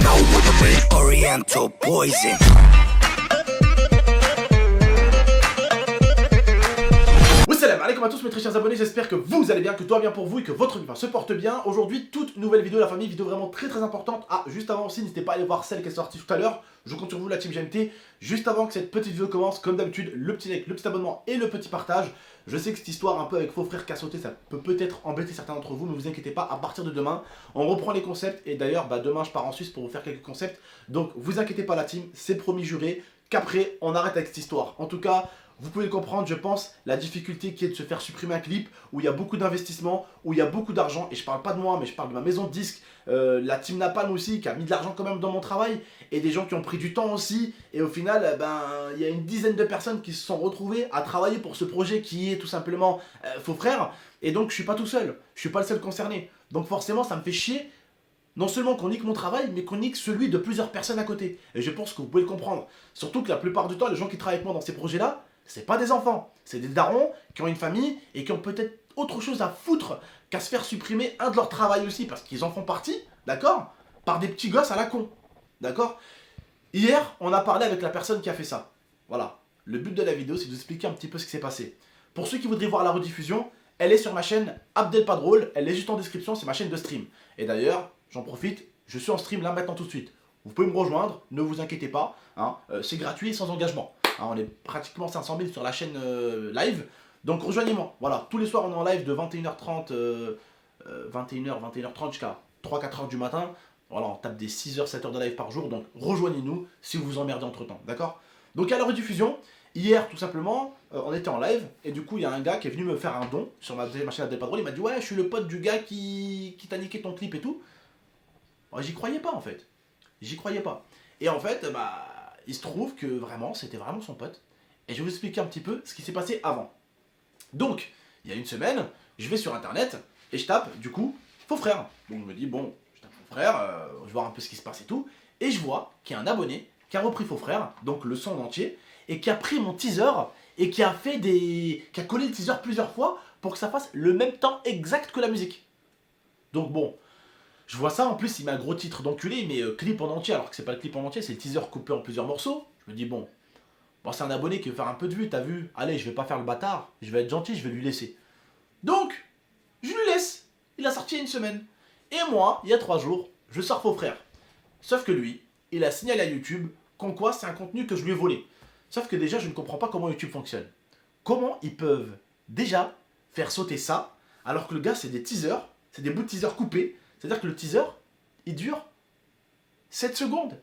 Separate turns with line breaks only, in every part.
know what I mean. Oriental poison.
Salam alaikum à tous mes très chers abonnés, j'espère que vous allez bien, que tout va bien pour vous et que votre vie se porte bien. Aujourd'hui, toute nouvelle vidéo, la famille, vidéo vraiment très importante. Ah, juste avant aussi, n'hésitez pas à aller voir celle qui est sortie tout à l'heure. Je compte sur vous, la team GMT. Juste avant que cette petite vidéo commence, comme d'habitude, le petit like, le petit abonnement et le petit partage. Je sais que cette histoire un peu avec faux frères qui a sauté, ça peut peut-être embêter certains d'entre vous, mais vous inquiétez pas, à partir de demain, on reprend les concepts. Et d'ailleurs, demain, je pars en Suisse pour vous faire quelques concepts. Donc, vous inquiétez pas la team, c'est promis juré qu'après, on arrête avec cette histoire. En tout cas, vous pouvez comprendre, je pense, la difficulté qui est de se faire supprimer un clip où il y a beaucoup d'investissement, où il y a beaucoup d'argent. Et je parle pas de moi, mais je parle de ma maison de disques, la team Napalm aussi, qui a mis de l'argent quand même dans mon travail, et des gens qui ont pris du temps aussi. Et au final, il y a une dizaine de personnes qui se sont retrouvées à travailler pour ce projet qui est tout simplement Faux Frères. Et donc, je suis pas tout seul, je suis pas le seul concerné. Donc forcément, ça me fait chier. Non seulement qu'on nique mon travail, mais qu'on nique celui de plusieurs personnes à côté. Et je pense que vous pouvez le comprendre. Surtout que la plupart du temps, les gens qui travaillent avec moi dans ces projets-là, c'est pas des enfants, c'est des darons qui ont une famille et qui ont peut-être autre chose à foutre qu'à se faire supprimer un de leur travail aussi, parce qu'ils en font partie, d'accord, par des petits gosses à la con, d'accord. Hier, on a parlé avec la personne qui a fait ça. Voilà, le but de la vidéo, c'est de vous expliquer un petit peu ce qui s'est passé. Pour ceux qui voudraient voir la rediffusion, elle est sur ma chaîne Abdel Pas Drôle, elle est juste en description, c'est ma chaîne de stream. Et d'ailleurs, j'en profite, je suis en stream là maintenant tout de suite. Vous pouvez me rejoindre, ne vous inquiétez pas, hein, c'est gratuit et sans engagement. On est pratiquement 500 000 sur la chaîne live, donc rejoignez-moi. Voilà, tous les soirs on est en live de 21h30, 21h30 jusqu'à 3-4h du matin. Voilà, on tape des 6h, 7h de live par jour, donc rejoignez-nous si vous vous emmerdez entre temps, d'accord. Donc à la rediffusion, hier tout simplement, on était en live, et du coup il y a un gars qui est venu me faire un don sur ma chaîne Abdel Pas Drôle. Il m'a dit ouais, je suis le pote du gars qui t'a niqué ton clip et tout. Moi, j'y croyais pas en fait, j'y croyais pas. Et en fait, il se trouve que vraiment, c'était vraiment son pote. Et je vais vous expliquer un petit peu ce qui s'est passé avant. Donc, il y a une semaine, je vais sur internet et je tape, du coup, Faux Frères. Donc je me dis, bon, je tape Faux Frères, je vais voir un peu ce qui se passe et tout. Et je vois qu'il y a un abonné qui a repris Faux Frères, donc le son en entier, et qui a pris mon teaser et qui a collé le teaser plusieurs fois pour que ça fasse le même temps exact que la musique. Donc bon, je vois ça, en plus il met un gros titre d'enculé, mais clip en entier, alors que c'est pas le clip en entier, c'est le teaser coupé en plusieurs morceaux. Je me dis bon, c'est un abonné qui veut faire un peu de vue, t'as vu. Allez, je vais pas faire le bâtard, je vais être gentil, je vais lui laisser. Donc, je lui laisse. Il a sorti il y a une semaine. Et moi, il y a 3 jours, je sors Faux Frères. Sauf que lui, il a signalé à YouTube qu'en quoi c'est un contenu que je lui ai volé. Sauf que déjà, je ne comprends pas comment YouTube fonctionne. Comment ils peuvent déjà faire sauter ça, alors que le gars, c'est des teasers, c'est des bouts de teaser coupés. C'est-à-dire que le teaser, il dure 7 secondes.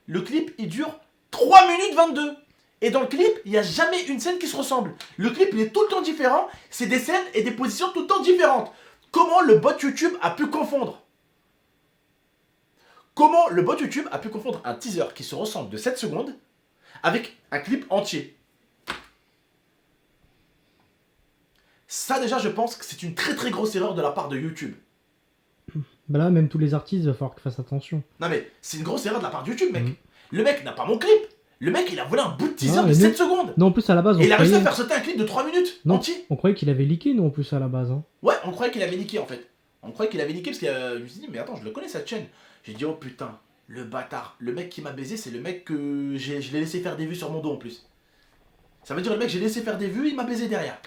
Le clip, il dure 3 minutes 22. Et dans le clip, il n'y a jamais une scène qui se ressemble. Le clip, il est tout le temps différent. C'est des scènes et des positions tout le temps différentes. Comment le bot YouTube a pu confondre? Comment le bot YouTube a pu confondre un teaser qui se ressemble de 7 secondes avec un clip entier? Ça déjà, je pense que c'est une très grosse erreur de la part de YouTube.
Là, même tous les artistes, il va falloir qu'ils fassent attention.
Non mais, c'est une grosse erreur de la part de YouTube, mec. Le mec n'a pas mon clip. Le mec, il a volé un bout de teaser de 7 secondes.
Non, en plus, à la base, on
Et il a réussi à
croyait...
faire sauter un clip de 3 minutes entier.
On croyait qu'il avait leaké, nous, en plus, à la base. Hein.
Ouais, on croyait qu'il avait niqué, en fait. On croyait qu'il avait niqué parce que je me suis dit, mais attends, je le connais, cette chaîne. J'ai dit, oh putain, le bâtard. Le mec qui m'a baisé, c'est le mec que je l'ai laissé faire des vues sur mon dos, en plus. Ça veut dire, le mec, j'ai laissé faire des vues, il m'a baisé derrière.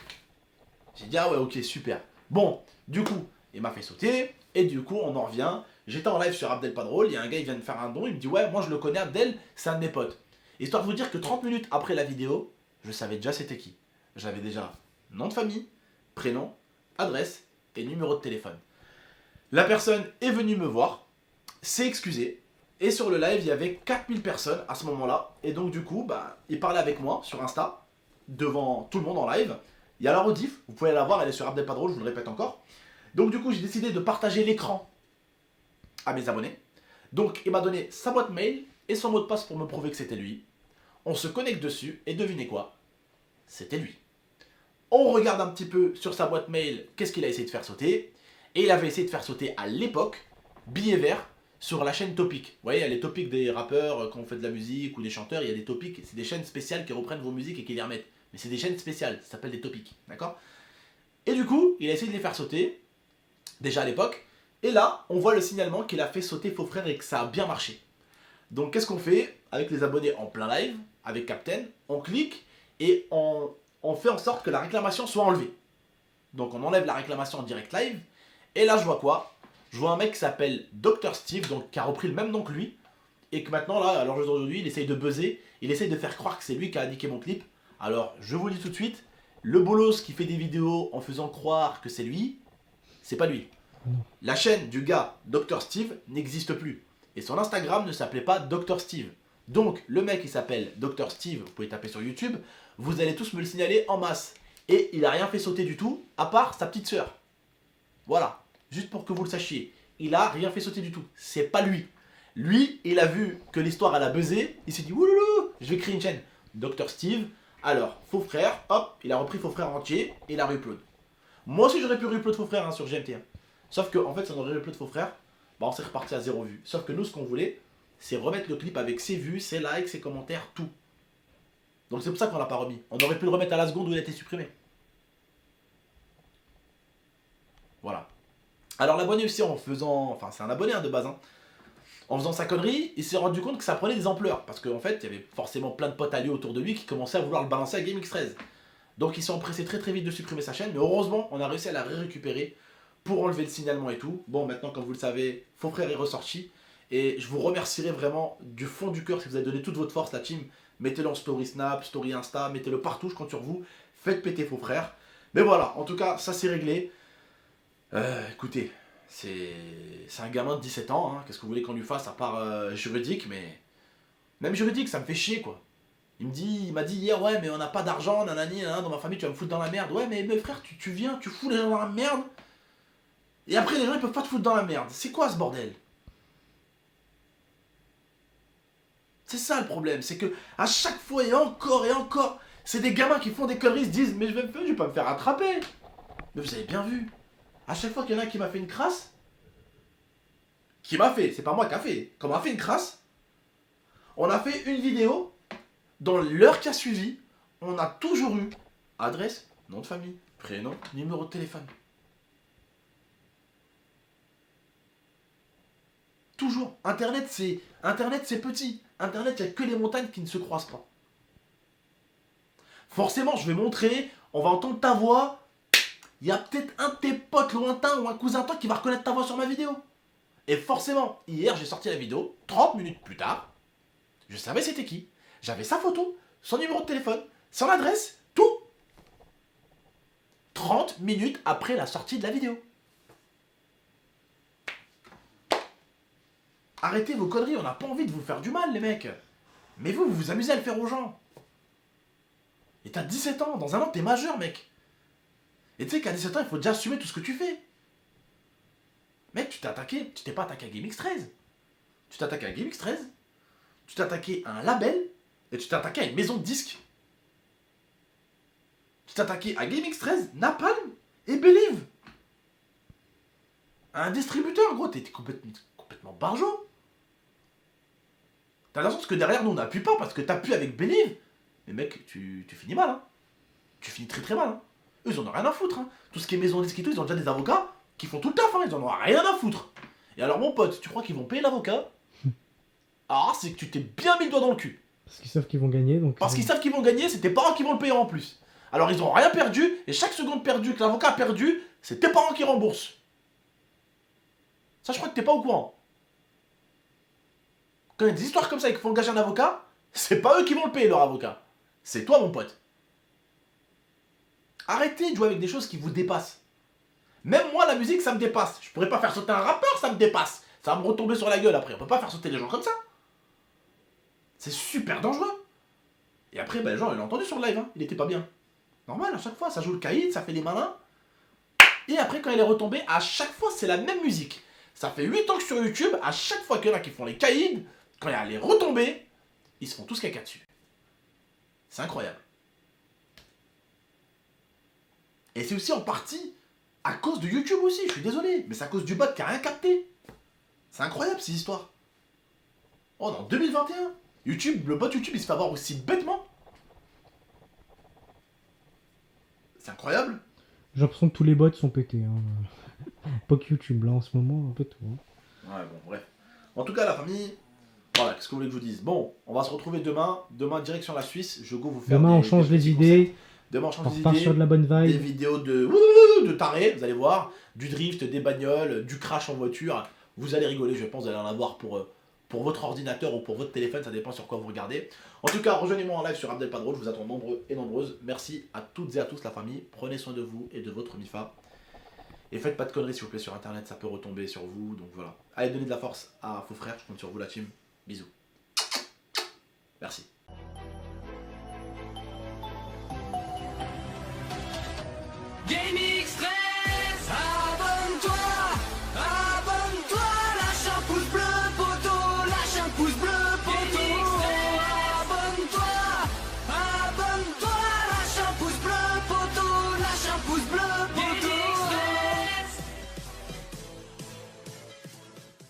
J'ai dit, ah ouais, ok, super. Bon, du coup, il m'a fait sauter. Et du coup, on en revient. J'étais en live sur Abdel Pas Drôle, il y a un gars, il vient de faire un don, il me dit ouais, moi je le connais, Abdel, c'est un de mes potes. Histoire de vous dire que 30 minutes après la vidéo, je savais déjà c'était qui. J'avais déjà nom de famille, prénom, adresse et numéro de téléphone. La personne est venue me voir, s'est excusée, et sur le live, il y avait 4000 personnes à ce moment-là, et donc du coup, il parlait avec moi sur Insta, devant tout le monde en live. Il y a la rediff, vous pouvez la voir, elle est sur Abdel Pas Drôle, je vous le répète encore. Donc du coup, j'ai décidé de partager l'écran à mes abonnés. Donc il m'a donné sa boîte mail et son mot de passe pour me prouver que c'était lui. On se connecte dessus et devinez quoi? C'était lui. On regarde un petit peu sur sa boîte mail qu'est-ce qu'il a essayé de faire sauter. Et il avait essayé de faire sauter à l'époque Billet Vert sur la chaîne Topic. Vous voyez, il y a les topics des rappeurs quand on fait de la musique ou des chanteurs, il y a des topics, c'est des chaînes spéciales qui reprennent vos musiques et qui les remettent. Mais c'est des chaînes spéciales, ça s'appelle des topics, d'accord? Et du coup, il a essayé de les faire sauter, déjà à l'époque. Et là, on voit le signalement qu'il a fait sauter Faux Frère et que ça a bien marché. Donc qu'est-ce qu'on fait avec les abonnés en plein live, avec Captain? On clique et on fait en sorte que la réclamation soit enlevée. Donc on enlève la réclamation en direct live. Et là je vois quoi? Je vois un mec qui s'appelle Dr Steve, donc qui a repris le même nom que lui. Et que maintenant là, alors aujourd'hui, il essaye de buzzer. Il essaye de faire croire que c'est lui qui a niqué mon clip. Alors je vous le dis tout de suite, le bolos qui fait des vidéos en faisant croire que c'est lui, c'est pas lui. La chaîne du gars Dr Steve n'existe plus. Et son Instagram ne s'appelait pas Dr Steve. Donc le mec il s'appelle Dr Steve, vous pouvez taper sur YouTube, vous allez tous me le signaler en masse. Et il a rien fait sauter du tout, à part sa petite sœur. Voilà, juste pour que vous le sachiez. Il a rien fait sauter du tout, c'est pas lui. Lui, il a vu que l'histoire elle a buzzé, il s'est dit ouloulou, je vais créer une chaîne. Dr Steve, alors Faux Frère, hop, il a repris Faux Frère entier et il a re-upload. Moi aussi j'aurais pu re-upload Faux Frère sur GMT. Sauf que en fait si on aurait re-upload Faux Frère, bah on s'est reparti à 0 vues. Sauf que nous ce qu'on voulait, c'est remettre le clip avec ses vues, ses likes, ses commentaires, tout. Donc c'est pour ça qu'on l'a pas remis. On aurait pu le remettre à la seconde où il a été supprimé. Voilà. Alors l'abonné aussi en faisant... Enfin c'est un abonné de base. En faisant sa connerie, il s'est rendu compte que ça prenait des ampleurs. Parce qu'en fait, il y avait forcément plein de potes à lui autour de lui qui commençaient à vouloir le balancer à GameX13. Donc ils sont empressés très très vite de supprimer sa chaîne. Mais heureusement, on a réussi à la récupérer pour enlever le signalement et tout. Bon, maintenant, comme vous le savez, Faux Frère est ressorti. Et je vous remercierai vraiment du fond du cœur si vous avez donné toute votre force, la team. Mettez-le en story Snap, story Insta, mettez-le partout, je compte sur vous. Faites péter Faux Frère. Mais voilà, en tout cas, ça c'est réglé. Écoutez, c'est un gamin de 17 ans, hein. Qu'est-ce que vous voulez qu'on lui fasse à part juridique, mais... Même juridique, ça me fait chier, quoi. Il m'a dit hier, ouais, mais on n'a pas d'argent, nanani, nanana, dans ma famille, tu vas me foutre dans la merde. Ouais, mais frère, tu viens, tu fous les gens dans la merde. Et après, les gens, ils peuvent pas te foutre dans la merde. C'est quoi ce bordel? C'est ça le problème, c'est que à chaque fois et encore, c'est des gamins qui font des conneries, se disent, mais je vais pas me faire attraper. Mais vous avez bien vu. À chaque fois qu'il y en a qui m'a fait une crasse, c'est pas moi qui a fait, qu'on m'a fait une crasse, on a fait une vidéo, dans l'heure qui a suivi, on a toujours eu adresse, nom de famille, prénom, numéro de téléphone. Toujours. Internet c'est petit. Internet, il n'y a que les montagnes qui ne se croisent pas. Forcément, je vais montrer, on va entendre ta voix. Il y a peut-être un de tes potes lointains ou un cousin toi qui va reconnaître ta voix sur ma vidéo. Et forcément, hier j'ai sorti la vidéo, 30 minutes plus tard, je savais c'était qui. J'avais sa photo, son numéro de téléphone, son adresse, tout. 30 minutes après la sortie de la vidéo. Arrêtez vos conneries, on n'a pas envie de vous faire du mal les mecs. Mais vous vous amusez à le faire aux gens. Et t'as 17 ans, dans un an t'es majeur mec. Et tu sais qu'à 17 ans il faut déjà assumer tout ce que tu fais. Mec, tu t'es pas attaqué à GameX13. Tu t'es attaqué à GameX13, tu t'es attaqué à un label, et tu t'es attaqué à une maison de disques. Tu t'es attaqué à GameX13, Napalm et Believe. À un distributeur, gros, t'es complètement barjot. T'as l'impression que derrière nous on n'appuie pas parce que t'appuies avec Believe. Mais mec, tu finis mal, hein. Tu finis très très mal, hein. Eux ils en ont rien à foutre, hein. Tout ce qui est maison de disques et tout, ils ont déjà des avocats qui font tout le taf, hein. Ils en ont rien à foutre. Et alors mon pote, tu crois qu'ils vont payer l'avocat? Ah, c'est que tu t'es bien mis le doigt dans le cul.
Parce qu'ils savent qu'ils vont gagner, donc...
Parce qu'ils savent qu'ils vont gagner, c'est tes parents qui vont le payer en plus. Alors ils ont rien perdu, et chaque seconde perdue que l'avocat a perdu, c'est tes parents qui remboursent. Ça, je crois que t'es pas au courant. Quand il y a des histoires comme ça et qu'il faut engager un avocat, c'est pas eux qui vont le payer, leur avocat. C'est toi, mon pote. Arrêtez de jouer avec des choses qui vous dépassent. Même moi, la musique, ça me dépasse. Je pourrais pas faire sauter un rappeur, ça me dépasse. Ça va me retomber sur la gueule après. On peut pas faire sauter les gens comme ça. C'est super dangereux. Et après, ben, les gens, ils l'ont entendu sur le live, hein. Il était pas bien. Normal, à chaque fois, ça joue le caïd, ça fait les malins. Et après, quand il est retombé, à chaque fois, c'est la même musique. Ça fait 8 ans que sur YouTube, à chaque fois qu'il y en a qui font les caïds, quand il y a les retombées, ils se font tous caca dessus. C'est incroyable. Et c'est aussi en partie à cause de YouTube aussi, je suis désolé, mais c'est à cause du bot qui a rien capté. C'est incroyable ces histoires. Oh, en 2021, YouTube, le bot YouTube, il se fait avoir aussi bêtement. C'est incroyable.
J'ai l'impression que tous les bots sont pétés. Hein. Pas que YouTube, là, en ce moment, un peu tout. Hein.
Ouais, bon, bref. En tout cas, la famille, voilà, qu'est-ce que vous voulez que je vous dise? Bon, on va se retrouver demain. Demain, direction la Suisse. Je go vous faire
Demain, on change
des
les
petits
idées.
concepts. Demain, on change
On
les
repart
idées.
sur de la bonne
Des
vibe.
vidéos de tarés, vous allez voir. Du drift, des bagnoles, du crash en voiture. Vous allez rigoler, je pense, vous allez en avoir pour votre ordinateur ou pour votre téléphone. Ça dépend sur quoi vous regardez. En tout cas, rejoignez-moi en live sur Abdel Padrone. Je vous attends nombreux et nombreuses. Merci à toutes et à tous, la famille. Prenez soin de vous et de votre MIFA. Et faites pas de conneries s'il vous plaît sur internet, ça peut retomber sur vous, donc voilà. Allez, donnez de la force à vos frères, je compte sur vous la team. Bisous. Merci.